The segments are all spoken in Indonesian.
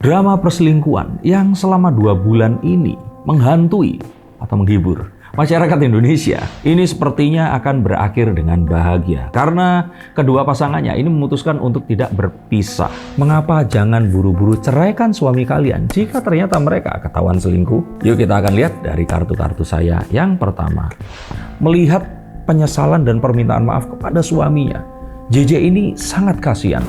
Drama perselingkuhan yang selama 2 bulan ini menghantui atau menghibur masyarakat Indonesia ini sepertinya akan berakhir dengan bahagia karena kedua pasangannya ini memutuskan untuk tidak berpisah. Mengapa jangan buru-buru ceraikan suami kalian jika ternyata mereka ketahuan selingkuh? Yuk kita akan lihat dari kartu-kartu saya. Yang pertama, melihat penyesalan dan permintaan maaf kepada suaminya. JJ ini sangat kasihan.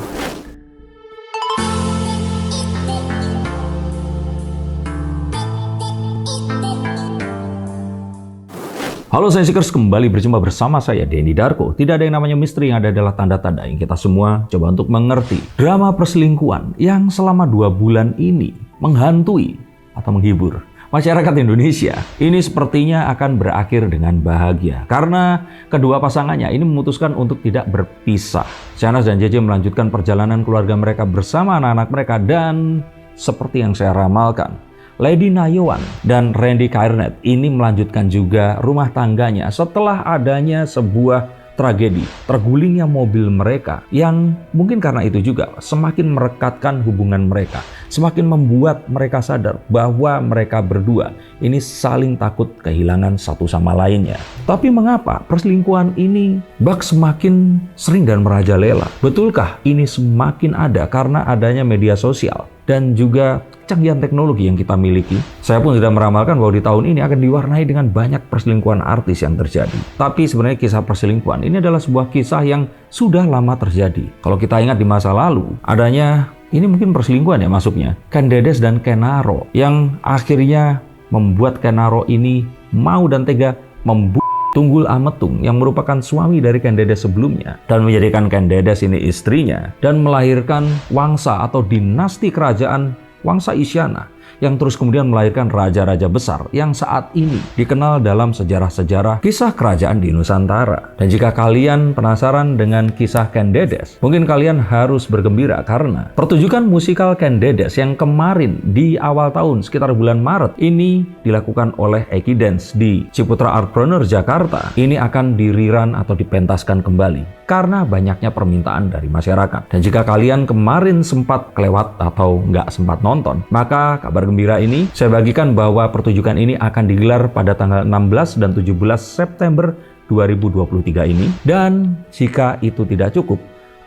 Halo Sensikers, kembali berjumpa bersama saya Denny Darko. Tidak ada yang namanya misteri, yang ada adalah tanda-tanda yang kita semua coba untuk mengerti. Drama perselingkuhan yang selama 2 bulan ini menghantui atau menghibur masyarakat Indonesia ini sepertinya akan berakhir dengan bahagia karena kedua pasangannya ini memutuskan untuk tidak berpisah. Shahnaz dan JJ melanjutkan perjalanan keluarga mereka bersama anak-anak mereka, dan seperti yang saya ramalkan, Lady Nayoan dan Randy Kairnet ini melanjutkan juga rumah tangganya setelah adanya sebuah tragedi tergulingnya mobil mereka yang mungkin karena itu juga semakin merekatkan hubungan mereka, semakin membuat mereka sadar bahwa mereka berdua ini saling takut kehilangan satu sama lainnya. Tapi mengapa perselingkuhan ini bak semakin sering dan merajalela? Betulkah ini semakin ada karena adanya media sosial dan juga kecanggihan teknologi yang kita miliki? Saya pun sudah meramalkan bahwa di tahun ini akan diwarnai dengan banyak perselingkuhan artis yang terjadi. Tapi sebenarnya kisah perselingkuhan ini adalah sebuah kisah yang sudah lama terjadi. Kalau kita ingat di masa lalu, adanya, ini mungkin perselingkuhan ya masuknya, Ken Dedes dan Kenaro, yang akhirnya membuat Kenaro ini mau dan tega membunuh Tunggul Ametung yang merupakan suami dari Ken Dedes sebelumnya, dan menjadikan Ken Dedes ini istrinya dan melahirkan wangsa atau dinasti kerajaan Wangsa Isyana yang terus kemudian melahirkan raja-raja besar yang saat ini dikenal dalam sejarah-sejarah kisah kerajaan di Nusantara. Dan jika kalian penasaran dengan kisah Ken Dedes, mungkin kalian harus bergembira karena pertunjukan musikal Ken Dedes yang kemarin di awal tahun sekitar bulan Maret ini dilakukan oleh Eki Dance di Ciputra Artpreneur Jakarta ini akan direrun atau dipentaskan kembali karena banyaknya permintaan dari masyarakat. Dan jika kalian kemarin sempat kelewat atau nggak sempat nonton, maka kabar gembira ini saya bagikan bahwa pertunjukan ini akan digelar pada tanggal 16 dan 17 September 2023 ini. Dan jika itu tidak cukup,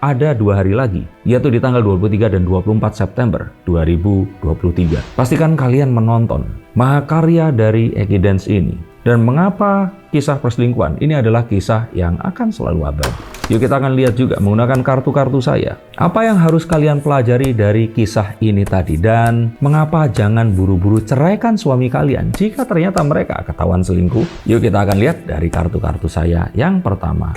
ada 2 hari lagi, yaitu di tanggal 23 dan 24 September 2023. Pastikan kalian menonton mahakarya dari Eki Dance ini. Dan mengapa kisah perselingkuhan ini adalah kisah yang akan selalu abadi. Yuk kita akan lihat juga menggunakan kartu-kartu saya. Apa yang harus kalian pelajari dari kisah ini tadi, dan mengapa jangan buru-buru ceraikan suami kalian jika ternyata mereka ketahuan selingkuh? Yuk kita akan lihat dari kartu-kartu saya. Yang pertama,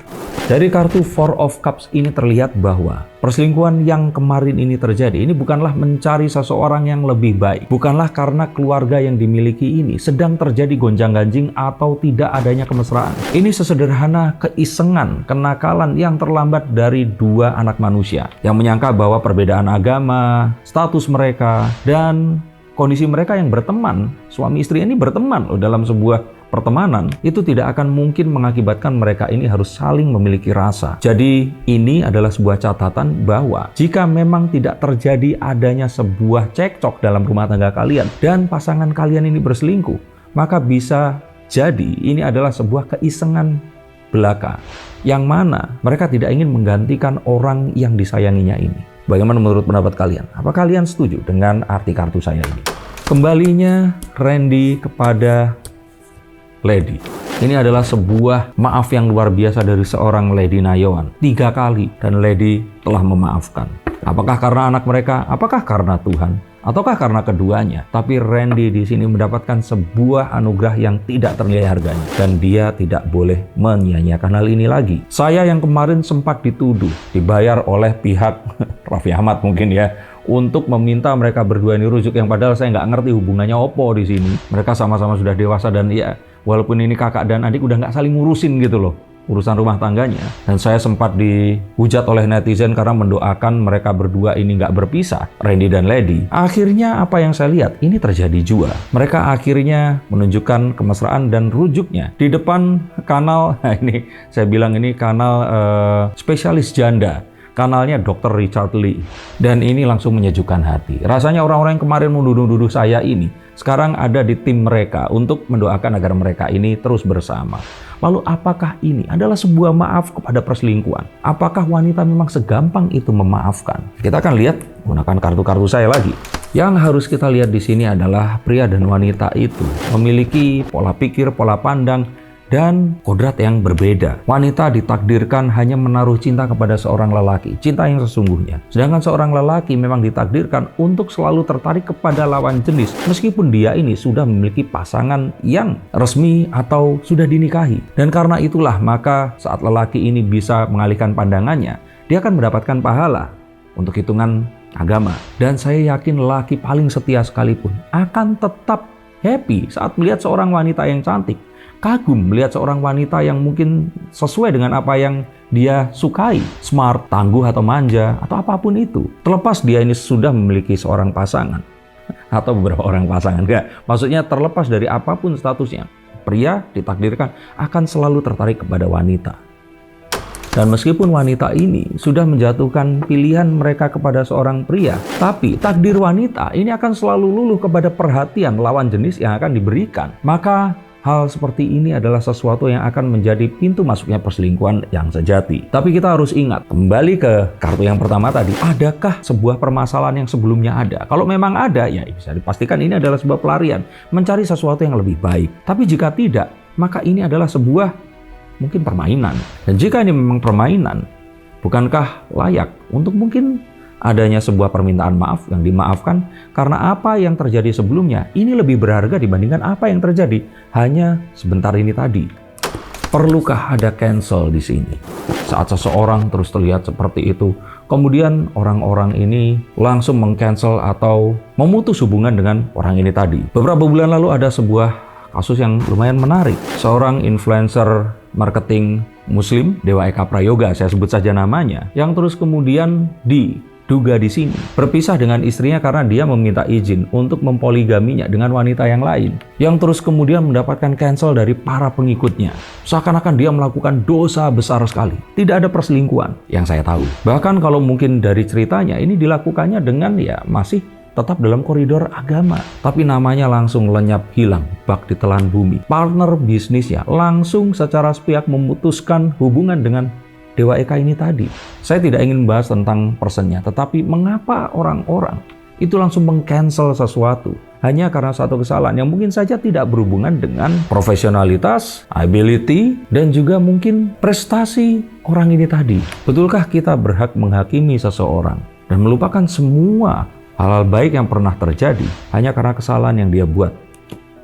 dari kartu Four of Cups ini terlihat bahwa perselingkuhan yang kemarin ini terjadi ini bukanlah mencari seseorang yang lebih baik, bukanlah karena keluarga yang dimiliki ini sedang terjadi gonjang-ganjing atau tidak adanya kemesraan. Ini sesederhana keisengan, kenakalan yang terlambat dari 2 anak manusia yang menyangka bahwa perbedaan agama, status mereka, dan kondisi mereka yang berteman, suami istri ini berteman loh dalam sebuah pertemanan, itu tidak akan mungkin mengakibatkan mereka ini harus saling memiliki rasa. Jadi ini adalah sebuah catatan bahwa jika memang tidak terjadi adanya sebuah cekcok dalam rumah tangga kalian dan pasangan kalian ini berselingkuh, maka bisa jadi ini adalah sebuah keisengan belaka yang mana mereka tidak ingin menggantikan orang yang disayanginya ini. Bagaimana menurut pendapat kalian? Apa kalian setuju dengan arti kartu saya ini? Kembalinya Randy kepada Lady. Ini adalah sebuah maaf yang luar biasa dari seorang Lady Nayoan. 3 kali dan Lady telah memaafkan. Apakah karena anak mereka? Apakah karena Tuhan? Ataukah karena keduanya? Tapi Randy di sini mendapatkan sebuah anugerah yang tidak ternilai harganya, dan dia tidak boleh menyia-nyiakan hal ini lagi. Saya yang kemarin sempat dituduh dibayar oleh pihak Raffi Ahmad mungkin ya untuk meminta mereka berdua ini rujuk, yang padahal saya nggak ngerti hubungannya opo di sini. Mereka sama-sama sudah dewasa dan ya walaupun ini kakak dan adik udah nggak saling ngurusin gitu loh urusan rumah tangganya. Dan saya sempat dihujat oleh netizen karena mendoakan mereka berdua ini nggak berpisah, Randy dan Lady. Akhirnya apa yang saya lihat ini terjadi juga. Mereka akhirnya menunjukkan kemesraan dan rujuknya di depan kanal. Nah, ini saya bilang ini kanal spesialis janda. kanalnya Dr. Richard Lee. Dan ini langsung menyejukkan hati. Rasanya orang-orang yang kemarin menuduh-nuduh saya ini sekarang ada di tim mereka untuk mendoakan agar mereka ini terus bersama. Lalu apakah ini adalah sebuah maaf kepada perselingkuhan? Apakah wanita memang segampang itu memaafkan? Kita akan lihat gunakan kartu-kartu saya lagi. Yang harus kita lihat di sini adalah pria dan wanita itu memiliki pola pikir, pola pandang, dan kodrat yang berbeda. Wanita ditakdirkan hanya menaruh cinta kepada seorang lelaki, cinta yang sesungguhnya. Sedangkan seorang lelaki memang ditakdirkan untuk selalu tertarik kepada lawan jenis, meskipun dia ini sudah memiliki pasangan yang resmi atau sudah dinikahi. Dan karena itulah maka saat lelaki ini bisa mengalihkan pandangannya, dia akan mendapatkan pahala untuk hitungan agama. Dan saya yakin lelaki paling setia sekalipun akan tetap happy saat melihat seorang wanita yang cantik, kagum melihat seorang wanita yang mungkin sesuai dengan apa yang dia sukai, smart, tangguh atau manja, atau apapun itu. Terlepas dia ini sudah memiliki seorang pasangan atau beberapa orang pasangan, enggak. Maksudnya terlepas dari apapun statusnya, pria ditakdirkan akan selalu tertarik kepada wanita. Dan meskipun wanita ini sudah menjatuhkan pilihan mereka kepada seorang pria, tapi takdir wanita ini akan selalu luluh kepada perhatian lawan jenis yang akan diberikan. Maka hal seperti ini adalah sesuatu yang akan menjadi pintu masuknya perselingkuhan yang sejati. Tapi kita harus ingat, kembali ke kartu yang pertama tadi, adakah sebuah permasalahan yang sebelumnya ada? Kalau memang ada, ya bisa dipastikan ini adalah sebuah pelarian, mencari sesuatu yang lebih baik. Tapi jika tidak, maka ini adalah sebuah mungkin permainan. Dan jika ini memang permainan, bukankah layak untuk mungkin adanya sebuah permintaan maaf yang dimaafkan karena apa yang terjadi sebelumnya ini lebih berharga dibandingkan apa yang terjadi hanya sebentar ini tadi. Perlukah ada cancel di sini? Saat seseorang terus terlihat seperti itu, kemudian orang-orang ini langsung meng-cancel atau memutus hubungan dengan orang ini tadi. Beberapa bulan lalu ada sebuah kasus yang lumayan menarik. Seorang influencer marketing muslim, Dewa Eka Prayoga, saya sebut saja namanya, yang terus kemudian diduga di sini berpisah dengan istrinya karena dia meminta izin untuk mempoligaminya dengan wanita yang lain, yang terus kemudian mendapatkan cancel dari para pengikutnya. Seakan-akan dia melakukan dosa besar sekali. Tidak ada perselingkuhan yang saya tahu. Bahkan kalau mungkin dari ceritanya ini dilakukannya dengan masih tetap dalam koridor agama, tapi namanya langsung lenyap hilang, bak ditelan bumi. Partner bisnisnya langsung secara sepihak memutuskan hubungan dengan Dewa Eka ini tadi. Saya tidak ingin membahas tentang personnya, tetapi mengapa orang-orang itu langsung meng-cancel sesuatu hanya karena satu kesalahan yang mungkin saja tidak berhubungan dengan profesionalitas, ability, dan juga mungkin prestasi orang ini tadi. Betulkah kita berhak menghakimi seseorang dan melupakan semua hal-hal baik yang pernah terjadi hanya karena kesalahan yang dia buat?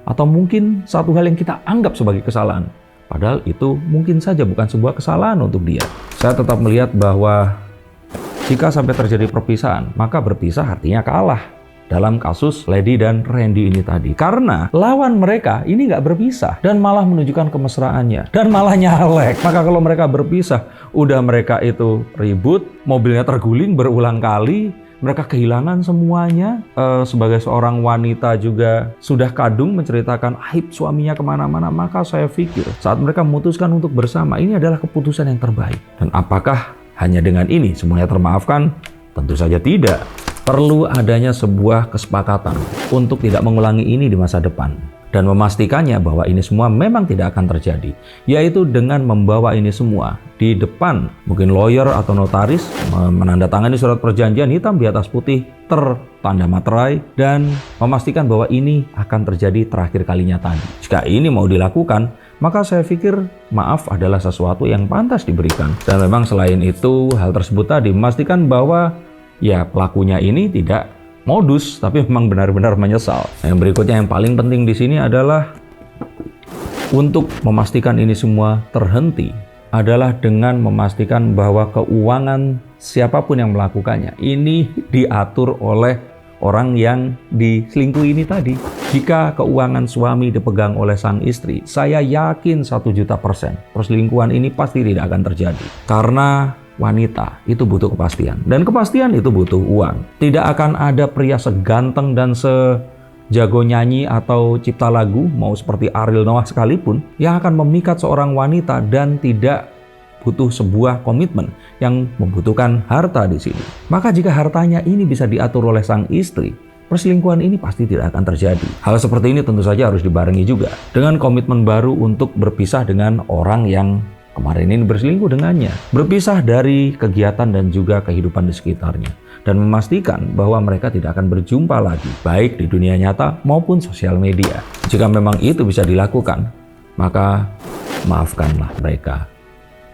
Atau mungkin satu hal yang kita anggap sebagai kesalahan, padahal itu mungkin saja bukan sebuah kesalahan untuk dia. Saya tetap melihat bahwa jika sampai terjadi perpisahan, maka berpisah artinya kalah dalam kasus Lady dan Randy ini tadi. Karena lawan mereka ini nggak berpisah dan malah menunjukkan kemesraannya dan malah nyalek. Maka kalau mereka berpisah, udah mereka itu ribut, mobilnya terguling berulang kali, mereka kehilangan semuanya. Sebagai seorang wanita juga sudah kadung menceritakan aib suaminya kemana-mana. Maka saya pikir saat mereka memutuskan untuk bersama, ini adalah keputusan yang terbaik. Dan apakah hanya dengan ini semuanya termaafkan? Tentu saja tidak. Perlu adanya sebuah kesepakatan untuk tidak mengulangi ini di masa depan dan memastikannya bahwa ini semua memang tidak akan terjadi, yaitu dengan membawa ini semua di depan mungkin lawyer atau notaris, menandatangani surat perjanjian hitam di atas putih tertanda materai dan memastikan bahwa ini akan terjadi terakhir kalinya tadi. Jika ini mau dilakukan, maka saya pikir maaf adalah sesuatu yang pantas diberikan. Dan memang selain itu, hal tersebut tadi memastikan bahwa pelakunya ini tidak modus, tapi memang benar-benar menyesal. Yang berikutnya yang paling penting di sini adalah untuk memastikan ini semua terhenti adalah dengan memastikan bahwa keuangan siapapun yang melakukannya ini diatur oleh orang yang diselingkuhi ini tadi. Jika keuangan suami dipegang oleh sang istri, saya yakin 1.000.000% perselingkuhan ini pasti tidak akan terjadi. Karena wanita itu butuh kepastian, dan kepastian itu butuh uang. Tidak akan ada pria seganteng dan sejago nyanyi atau cipta lagu, mau seperti Ariel Noah sekalipun, yang akan memikat seorang wanita dan tidak butuh sebuah komitmen yang membutuhkan harta di sini. Maka jika hartanya ini bisa diatur oleh sang istri, perselingkuhan ini pasti tidak akan terjadi. Hal seperti ini tentu saja harus dibarengi juga dengan komitmen baru untuk berpisah dengan orang yang kemarin ini berselingkuh dengannya. Berpisah dari kegiatan dan juga kehidupan di sekitarnya. Dan memastikan bahwa mereka tidak akan berjumpa lagi, baik di dunia nyata maupun sosial media. Jika memang itu bisa dilakukan, maka maafkanlah mereka.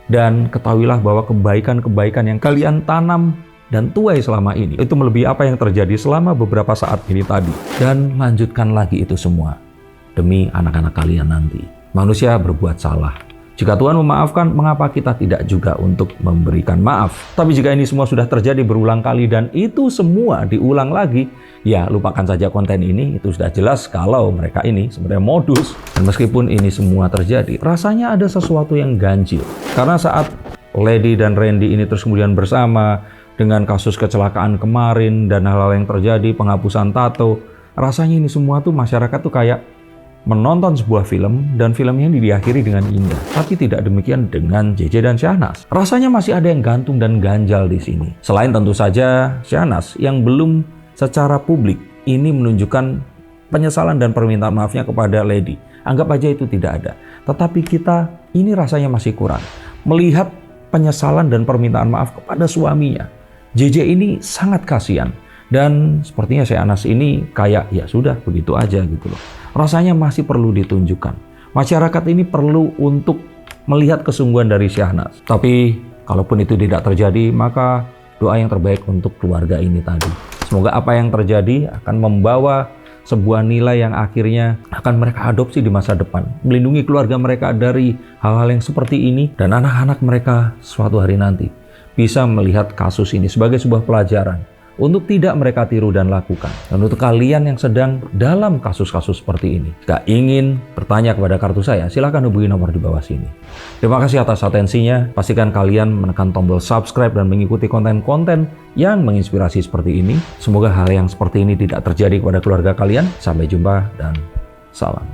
Dan ketahuilah bahwa kebaikan-kebaikan yang kalian tanam dan tuai selama ini, itu melebihi apa yang terjadi selama beberapa saat ini tadi. Dan lanjutkan lagi itu semua, demi anak-anak kalian nanti. Manusia berbuat salah. Jika Tuhan memaafkan, mengapa kita tidak juga untuk memberikan maaf? Tapi jika ini semua sudah terjadi berulang kali dan itu semua diulang lagi, ya lupakan saja konten ini. Itu sudah jelas kalau mereka ini sebenarnya modus. Dan meskipun ini semua terjadi, rasanya ada sesuatu yang ganjil. Karena saat Lady dan Randy ini terus kemudian bersama dengan kasus kecelakaan kemarin dan hal-hal yang terjadi, penghapusan tato, rasanya ini semua tuh masyarakat tuh kayak menonton sebuah film dan filmnya ini diakhiri dengan indah. Tapi tidak demikian dengan JJ dan Syahnas. Rasanya masih ada yang gantung dan ganjal di sini. Selain tentu saja Syahnas yang belum secara publik ini menunjukkan penyesalan dan permintaan maafnya kepada Lady. Anggap aja itu tidak ada. Tetapi kita ini rasanya masih kurang. Melihat penyesalan dan permintaan maaf kepada suaminya. JJ ini sangat kasihan. Dan sepertinya Syahnas ini kayak ya sudah begitu aja gitu loh. Rasanya masih perlu ditunjukkan. Masyarakat ini perlu untuk melihat kesungguhan dari Syahnas. Tapi kalaupun itu tidak terjadi, maka doa yang terbaik untuk keluarga ini tadi. Semoga apa yang terjadi akan membawa sebuah nilai yang akhirnya akan mereka adopsi di masa depan. Melindungi keluarga mereka dari hal-hal yang seperti ini. Dan anak-anak mereka suatu hari nanti bisa melihat kasus ini sebagai sebuah pelajaran untuk tidak mereka tiru dan lakukan. Dan untuk kalian yang sedang dalam kasus-kasus seperti ini, jika ingin bertanya kepada kartu saya, silakan hubungi nomor di bawah sini. Terima kasih atas atensinya. Pastikan kalian menekan tombol subscribe dan mengikuti konten-konten yang menginspirasi seperti ini. Semoga hal yang seperti ini tidak terjadi kepada keluarga kalian. Sampai jumpa dan salam.